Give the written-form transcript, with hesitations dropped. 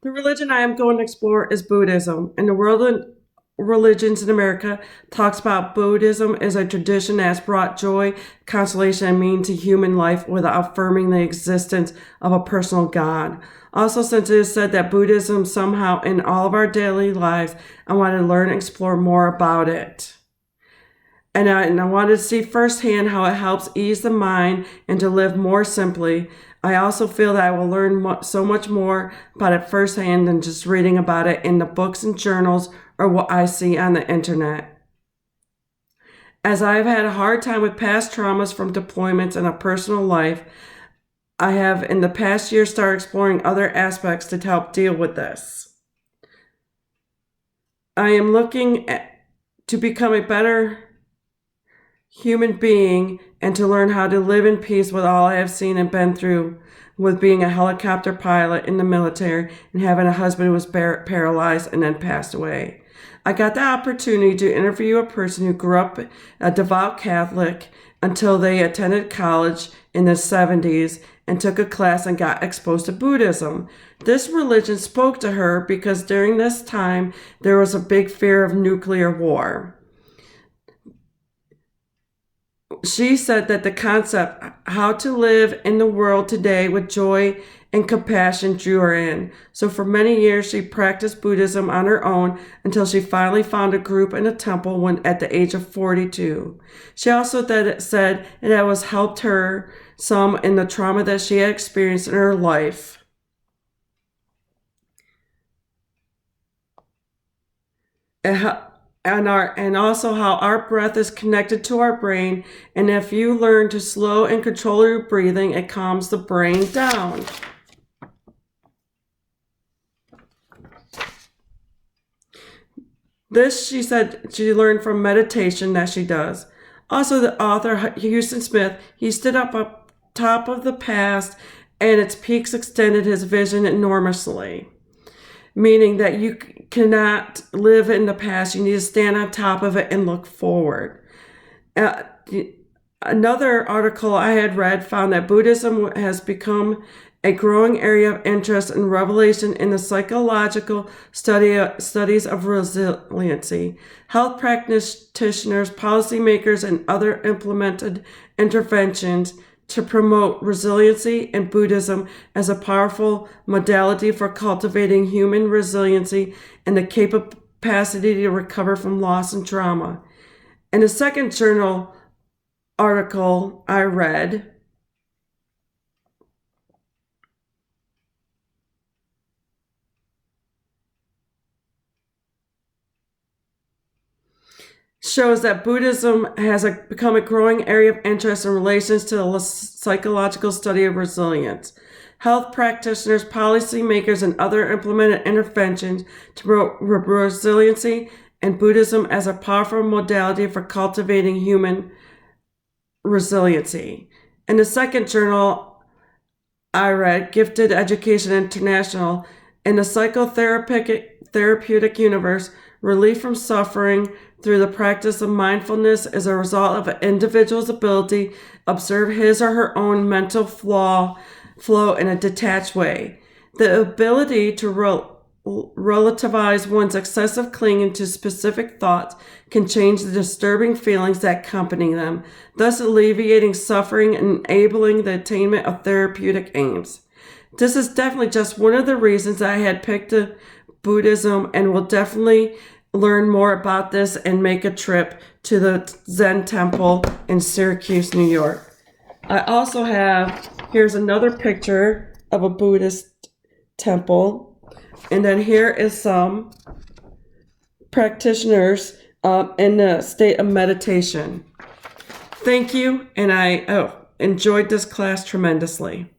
The religion I am going to explore is Buddhism. And the world of religions in America talks about Buddhism as a tradition that has brought joy, consolation, and meaning to human life without affirming the existence of a personal God. Also, since it is said that Buddhism somehow in all of our daily lives, I want to learn and explore more about it. And I wanted to see firsthand how it helps ease the mind and to live more simply. I also feel that I will learn so much more about it firsthand than just reading about it in the books and journals or what I see on the internet. As I've had a hard time with past traumas from deployments in a personal life, I have in the past year started exploring other aspects to help deal with this. I am to become a better human being and to learn how to live in peace with all I have seen and been through with being a helicopter pilot in the military and having a husband who was paralyzed and then passed away. I got the opportunity to interview a person who grew up a devout Catholic until they attended college in the 70s and took a class and got exposed to Buddhism. This religion spoke to her because during this time there was a big fear of nuclear war. She said that the concept how to live in the world today with joy and compassion drew her in. So for many years she practiced Buddhism on her own until she finally found a group in a temple when at the age of 42. She also said it was helped her some in the trauma that she had experienced in her life. And also how our breath is connected to our brain, and if you learn to slow and control your breathing, it calms the brain down. This, she said, she learned from meditation that she does. Also, the author Houston Smith, he stood up top of the past, and its peaks extended his vision enormously, meaning that you cannot live in the past. You need to stand on top of it and look forward. Another article I had read found that Buddhism has become a growing area of interest and revelation in the psychological studies of resiliency. Health practitioners, policymakers, and other implemented interventions to promote resiliency and Buddhism as a powerful modality for cultivating human resiliency and the capacity to recover from loss and trauma. In the second journal article I read, shows that Buddhism has become a growing area of interest in relations to the psychological study of resilience. Health practitioners, policymakers, and other implemented interventions to promote resiliency and Buddhism as a powerful modality for cultivating human resiliency. In the second journal I read, Gifted Education International, in the psychotherapeutic universe, relief from suffering through the practice of mindfulness is a result of an individual's ability to observe his or her own mental flow in a detached way. The ability to relativize one's excessive clinging to specific thoughts can change the disturbing feelings that accompany them, thus alleviating suffering and enabling the attainment of therapeutic aims. This is definitely just one of the reasons I had picked Buddhism, and will definitely learn more about this and make a trip to the Zen temple in Syracuse, New York. I also here's another picture of a Buddhist temple, and then here is some practitioners in the state of meditation. Thank you, and I enjoyed this class tremendously.